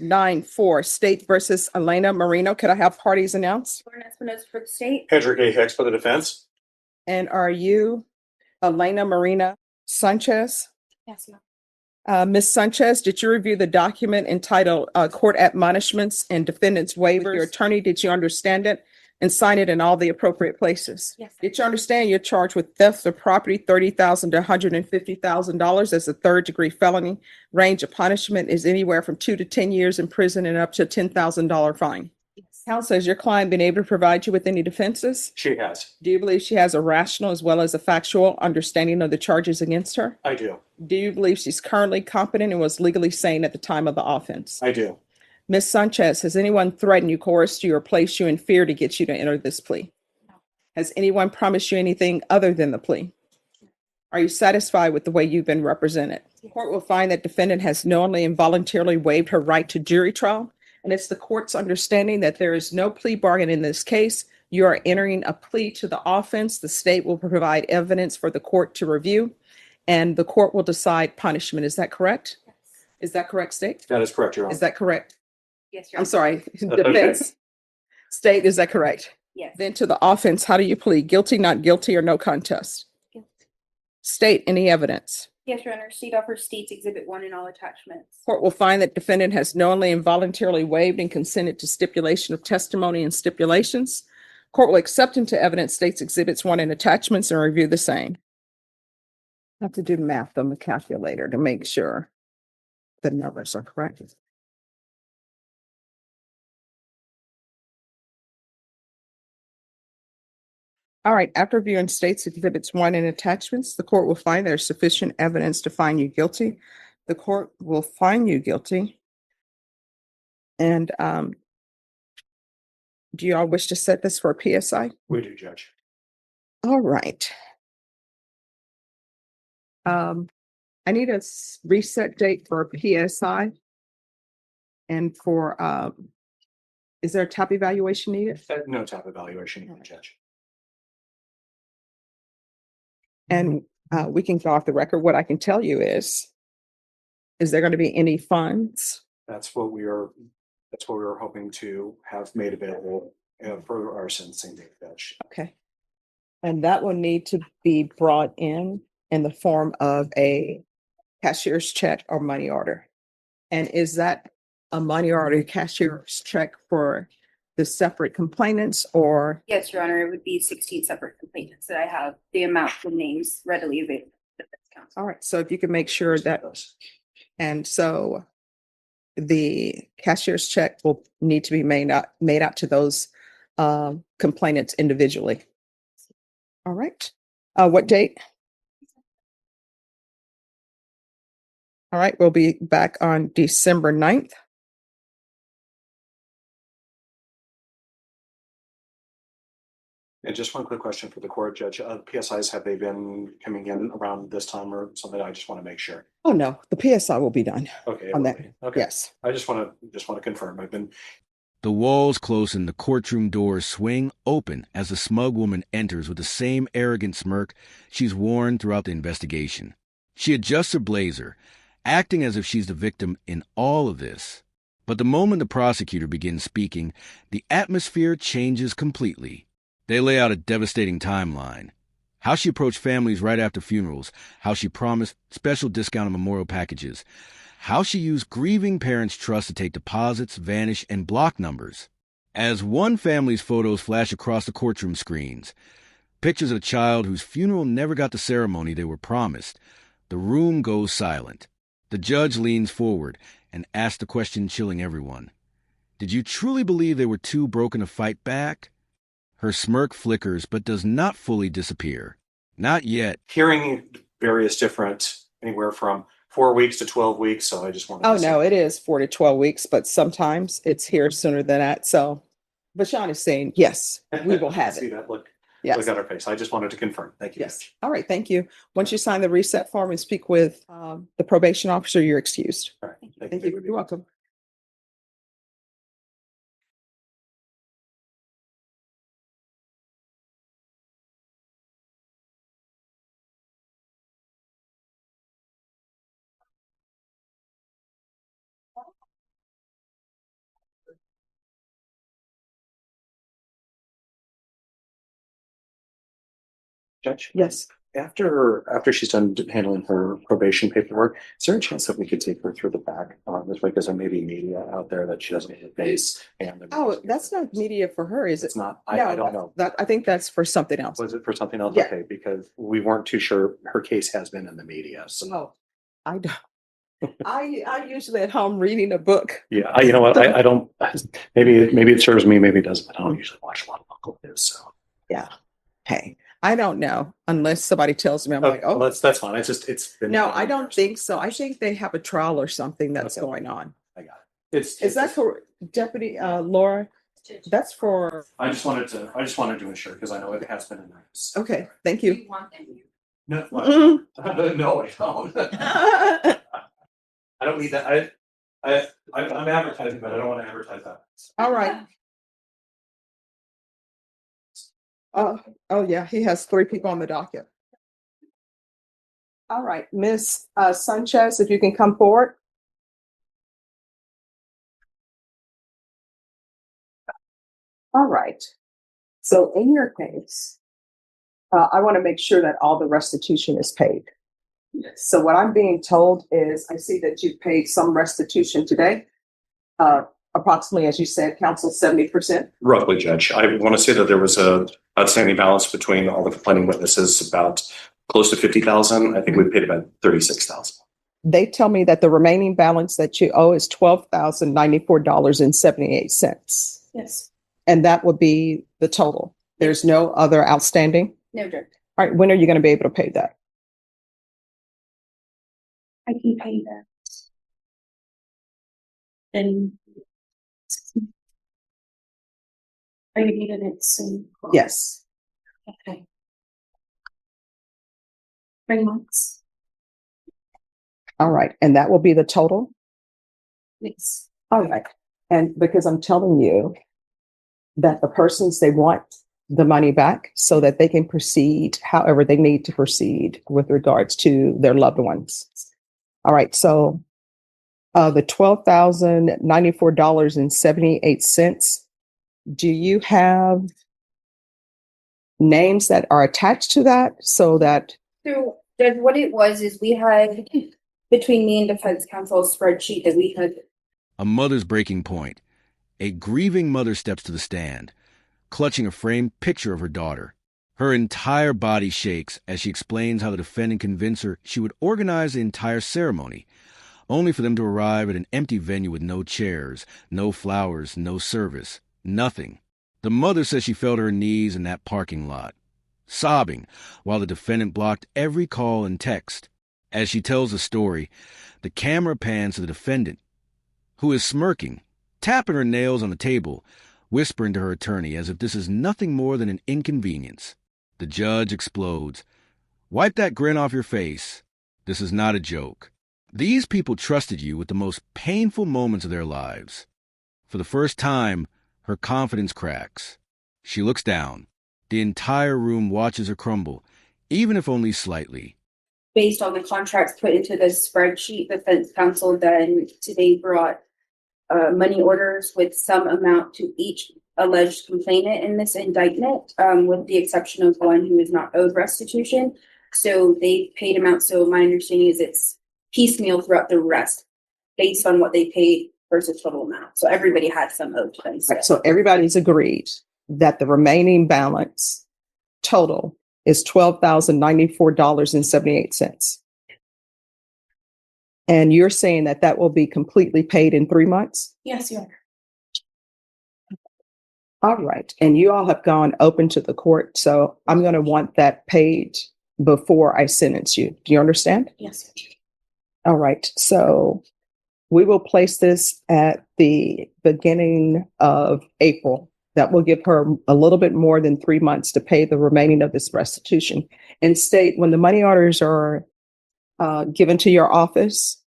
9-4, State versus Elena Marino. Could I have parties announced? Lauren Espinosa for the state. Hedrick A. Hicks for the defense. And are you Elena Marina Sanchez? Yes, ma'am. Ms. Sanchez, did you review the document entitled Court Admonishments and Defendant's Waivers? Your attorney, did you understand it and sign it in all the appropriate places? Yes. Did you understand you're charged with theft of property, $30,000 to $150,000 as a third-degree felony? Range of punishment is anywhere from 2 to 10 years in prison and up to a $10,000 fine. Yes. Counsel, has your client been able to provide you with any defenses? She has. Do you believe she has a rational as well as a factual understanding of the charges against her? I do. Do you believe she's currently competent and was legally sane at the time of the offense? I do. Ms. Sanchez, has anyone threatened you, coerced you, or placed you in fear to get you to enter this plea? No. Has anyone promised you anything other than the plea? Are you satisfied with the way you've been represented? The court will find that defendant has knowingly and voluntarily waived her right to jury trial, and it's the court's understanding that there is no plea bargain in this case. You are entering a plea to the offense. The state will provide evidence for the court to review, and the court will decide punishment. Is that correct? Yes. Is that correct, state? That is correct, Your Honor. Is that correct? Yes, Your I'm Honor. sorry, okay. defense. State, is that correct? Yes. Then to the offense, how do you plead? Guilty, not guilty, or no contest? Guilty. State, any evidence? Yes, Your Honor. State offers State's Exhibit 1 in all attachments. Court will find that defendant has knowingly and voluntarily waived and consented to stipulation of testimony and stipulations. Court will accept into evidence State's Exhibits 1 and attachments and review the same. I have to do math on the calculator to make sure the numbers are correct. All right, after reviewing State's Exhibits 1 and attachments, the court will find there's sufficient evidence to find you guilty. The court will find you guilty. And do you all wish to set this for a PSI? We do, Judge. All right. I need a reset date for a PSI. And for, is there a top evaluation needed? No type of evaluation, needed, Judge. And we can go off the record. What I can tell you is there going to be any funds? That's what we are hoping to have made available for our sentencing date, Judge. Okay. And that will need to be brought in the form of a cashier's check or money order. And is that a money order cashier's check for the separate complainants or? Yes, Your Honor. It would be 16 separate complainants that I have the amount of names readily available. All right. So if you can make sure that, and so the cashier's check will need to be made out to those complainants individually. All right. What date? All right. We'll be back on December 9th. And just one quick question for the court, Judge. PSIs, have they been coming in around this time or something? I just want to make sure. Oh, no, the PSI will be done. Okay. On that. Okay. Yes. I just want to confirm. The walls close and the courtroom doors swing open as the smug woman enters with the same arrogant smirk she's worn throughout the investigation. She adjusts her blazer, acting as if she's the victim in all of this. But the moment the prosecutor begins speaking, the atmosphere changes completely. They lay out a devastating timeline. How she approached families right after funerals, how she promised special discount on memorial packages, how she used grieving parents' trust to take deposits, vanish, and block numbers. As one family's photos flash across the courtroom screens, pictures of a child whose funeral never got the ceremony they were promised, the room goes silent. The judge leans forward and asks the question chilling everyone. Did you truly believe they were too broken to fight back? Her smirk flickers but does not fully disappear. Not yet. Hearing various different, anywhere from 4 weeks to 12 weeks. So I just want to. Oh, no, it is 4 to 12 weeks, but sometimes it's here sooner than that. So Bashan is saying, yes, we will have See it. that look Yes. at her face. I just wanted to confirm. Thank you. Yes. All right. Thank you. Once you sign the reset form and speak with the probation officer, you're excused. All right. Thank you. You're welcome. Judge? Yes. After she's done handling her probation paperwork, is there a chance that we could take her through the back this way? Because there may be media out there that she doesn't need to face. Oh, that's not media for her, is it? It's not, No, I don't know. I think that's for something else. Was it for something else? Yeah. Okay, because we weren't too sure. Her case has been in the media, so. No, I don't. I usually at home reading a book. Yeah, you know what, I don't, maybe it serves me, maybe it doesn't, but I don't usually watch a lot of local news, so. Yeah. Hey, I don't know unless somebody tells me. I'm like, Well, oh, that's fine. It's been. no, I don't think so. I think they have a trial or something that's Okay. going on. I got it. Is that for Deputy Laura? That's for, I just wanted to ensure, because I know it has been announced. okay, thank you. No, Mm. no, I don't. I don't need that. I'm advertising, but I don't want to advertise that. All right. Oh yeah, he has 3 people on the docket. All right, Miss Sanchez, if you can come forward. All right. So in your case, I want to make sure that all the restitution is paid. So what I'm being told is, I see that you've paid some restitution today. Approximately, as you said, counsel 70%. Roughly, Judge. I want to say that there was a outstanding balance between all the complaining witnesses, about close to 50,000. I think we paid about 36,000. They tell me that the remaining balance that you owe is $12,094.78. Yes. And that would be the total. There's no other outstanding. No, Judge. All right, when are you going to be able to pay that? I can pay that. And are you needing it soon? Yes. Okay. 3 months. All right. And that will be the total? Yes. All right. And because I'm telling you that the persons, they want the money back so that they can proceed however they need to proceed with regards to their loved ones. All right. So the $12,094.78, do you have names that are attached to that so that? So Judge, what it was is we had between me and defense counsel a spreadsheet that we had. A mother's breaking point. A grieving mother steps to the stand, clutching a framed picture of her daughter. Her entire body shakes as she explains how the defendant convinced her she would organize the entire ceremony, only for them to arrive at an empty venue with no chairs, no flowers, no service, nothing. The mother says she fell to her knees in that parking lot, sobbing while the defendant blocked every call and text. As she tells the story, the camera pans to the defendant, who is smirking, tapping her nails on the table, whispering to her attorney as if this is nothing more than an inconvenience. The judge explodes. Wipe that grin off your face. This is not a joke. These people trusted you with the most painful moments of their lives. For the first time, her confidence cracks. She looks down. The entire room watches her crumble, even if only slightly. Based on the contracts put into the spreadsheet, defense counsel then today brought money orders with some amount to each alleged complainant in this indictment, with the exception of one who is not owed restitution. So they paid amounts. So my understanding is it's piecemeal throughout the rest based on what they paid versus total amount. So everybody had some owed to them. Right, so everybody's agreed that the remaining balance total is $12,094.78. And you're saying that that will be completely paid in 3 months? Yes, you are. All right. And you all have gone open to the court. So I'm going to want that paid before I sentence you. Do you understand? Yes. All right. So we will place this at the beginning of April. That will give her a little bit more than 3 months to pay the remaining of this restitution. And state, when the money orders are given to your office,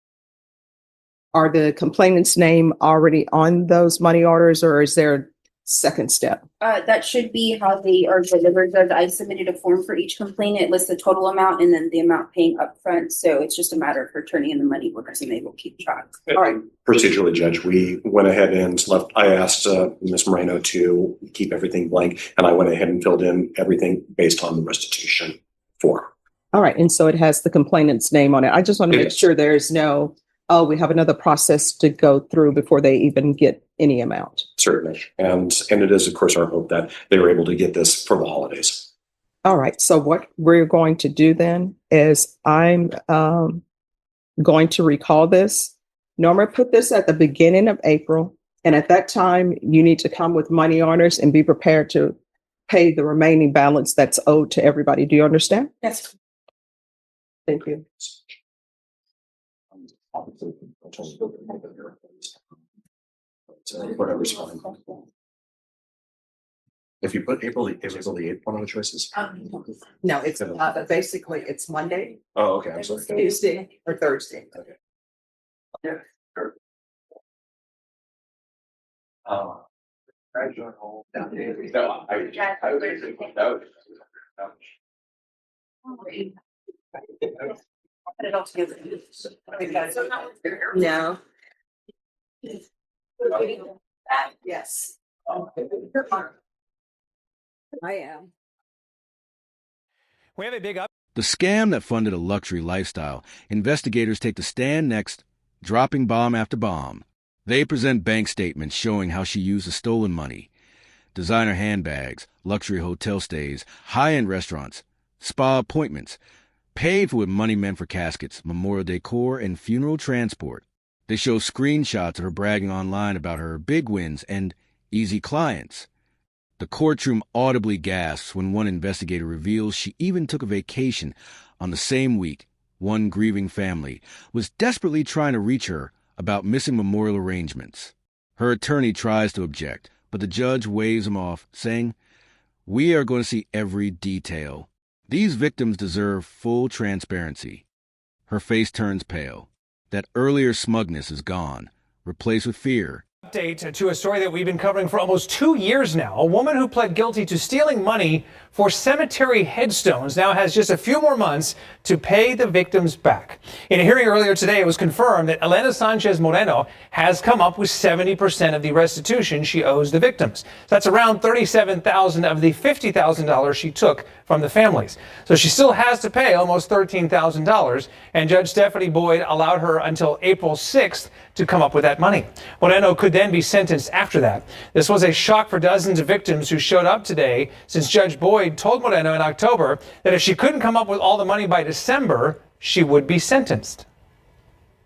are the complainant's name already on those money orders, or is there second step? That should be how they are delivered. I submitted a form for each complaint. It lists the total amount and then the amount paying upfront. So it's just a matter of her turning in the money orders and they will keep track. All right. Procedurally, Judge, we went ahead and I asked Ms. Moreno to keep everything blank, and I went ahead and filled in everything based on the restitution form. All right. And so it has the complainant's name on it. I just want to It make is. sure there is no, oh, we have another process to go through before they even get any amount. Certainly. And it is, of course, our hope that they were able to get this for the holidays. All right. So what we're going to do then is I'm going to recall this. Norma, put this at the beginning of April. And at that time, you need to come with money orders and be prepared to pay the remaining balance that's owed to everybody. Do you understand? Yes. Thank you. Whatever's fine. If you put April the 8th, one of the choices. No, it's basically it's Monday, Oh, okay. I'm sorry. Tuesday, or Thursday. Okay. Yeah. Sure. Put it all together. No. Yes. I am. We have a big up. The scam that funded a luxury lifestyle. Investigators take the stand next, dropping bomb after bomb. They present bank statements showing how she used the stolen money. Designer handbags, luxury hotel stays, high-end restaurants, spa appointments, paid for with money meant for caskets, memorial decor, and funeral transport. They show screenshots of her bragging online about her big wins and easy clients. The courtroom audibly gasps when one investigator reveals she even took a vacation on the same week. One grieving family was desperately trying to reach her about missing memorial arrangements. Her attorney tries to object, but the judge waves him off, saying, "We are going to see every detail. These victims deserve full transparency." Her face turns pale. That earlier smugness is gone, replaced with fear. Update to a story that we've been covering for almost 2 years now. A woman who pled guilty to stealing money for cemetery headstones now has just a few more months to pay the victims back. In a hearing earlier today, it was confirmed that Elena Sanchez Moreno has come up with 70% of the restitution she owes the victims. That's around $37,000 of the $50,000 she took from the families. So she still has to pay almost $13,000, and Judge Stephanie Boyd allowed her until April 6th to come up with that money. Moreno could then be sentenced after that. This was a shock for dozens of victims who showed up today, since Judge Boyd told Moreno in October that if she couldn't come up with all the money by December, she would be sentenced.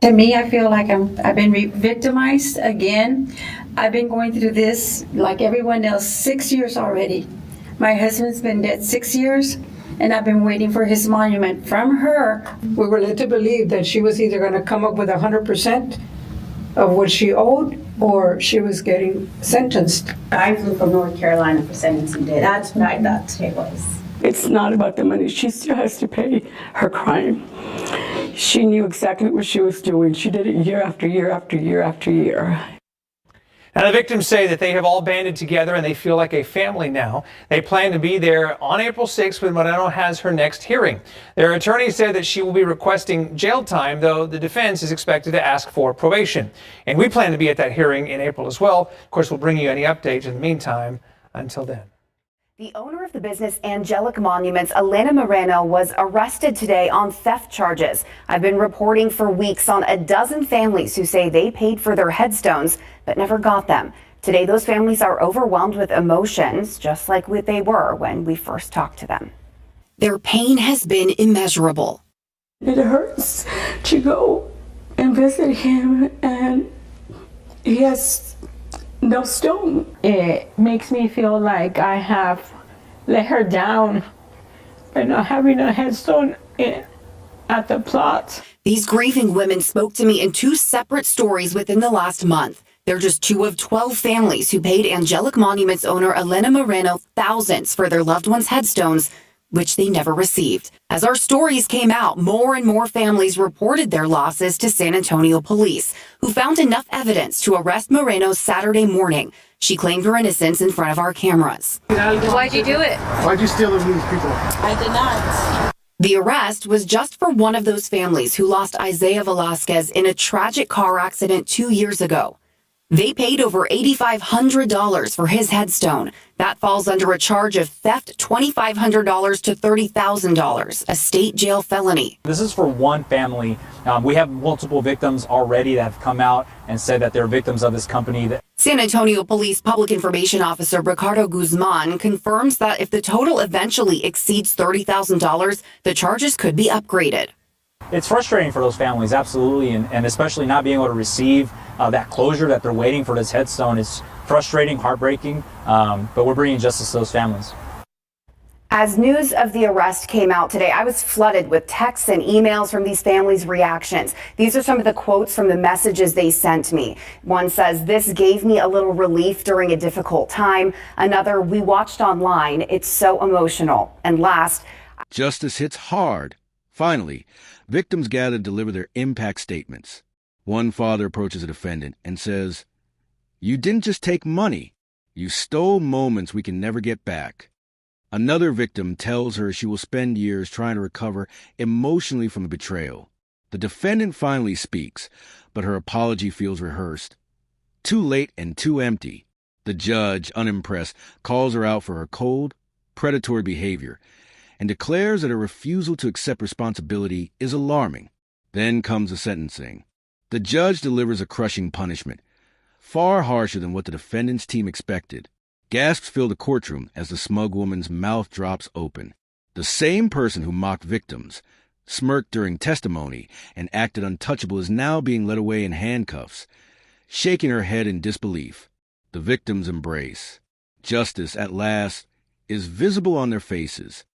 To me, I feel like I've been victimized again. I've been going through this like everyone else 6 years already. My husband's been dead 6 years, and I've been waiting for his monument from her. We were led to believe that she was either going to come up with 100% of what she owed, or she was getting sentenced. I flew from North Carolina for sentencing day. That's what I thought it was. It's not about the money. She still has to pay her crime. She knew exactly what she was doing. She did it year after year after year after year. Now, the victims say that they have all banded together and they feel like a family now. They plan to be there on April 6th when Moreno has her next hearing. Their attorney said that she will be requesting jail time, though the defense is expected to ask for probation. And we plan to be at that hearing in April as well. Of course, we'll bring you any updates in the meantime. Until then. The owner of the business Angelic Monuments, Elena Moreno, was arrested today on theft charges. I've been reporting for weeks on a dozen families who say they paid for their headstones but never got them. Today, those families are overwhelmed with emotions, just like they were when we first talked to them. Their pain has been immeasurable. It hurts to go and visit him, and he has no stone. It makes me feel like I have let her down by not having a headstone at the plot. These grieving women spoke to me in two separate stories within the last month. They're just two of 12 families who paid Angelic Monuments owner Elena Moreno thousands for their loved ones' headstones, which they never received. As our stories came out, more and more families reported their losses to San Antonio police, who found enough evidence to arrest Moreno Saturday morning. She claimed her innocence in front of our cameras. Why'd you do it? Why'd you steal these people? I did not. The arrest was just for one of those families who lost Isaiah Velasquez in a tragic car accident 2 years ago. They paid over $8,500 for his headstone. That falls under a charge of theft, $2,500 to $30,000, a state jail felony. This is for one family. We have multiple victims already that have come out and said that they're victims of this company. San Antonio Police Public Information Officer Ricardo Guzman confirms that if the total eventually exceeds $30,000, the charges could be upgraded. It's frustrating for those families, absolutely, and especially not being able to receive that closure that they're waiting for this headstone. It's frustrating, heartbreaking, but we're bringing justice to those families. As news of the arrest came out today, I was flooded with texts and emails from these families' reactions. These are some of the quotes from the messages they sent me. One says, "This gave me a little relief during a difficult time." Another, "We watched online. It's so emotional." And last, justice hits hard. Finally, victims gather to deliver their impact statements. One father approaches a defendant and says, "You didn't just take money. You stole moments we can never get back." Another victim tells her she will spend years trying to recover emotionally from the betrayal. The defendant finally speaks, but her apology feels rehearsed. Too late and too empty. The judge, unimpressed, calls her out for her cold, predatory behavior and declares that her refusal to accept responsibility is alarming. Then comes the sentencing. The judge delivers a crushing punishment, far harsher than what the defendant's team expected. Gasps fill the courtroom as the smug woman's mouth drops open. The same person who mocked victims, smirked during testimony, and acted untouchable is now being led away in handcuffs, shaking her head in disbelief. The victims embrace. Justice, at last, is visible on their faces.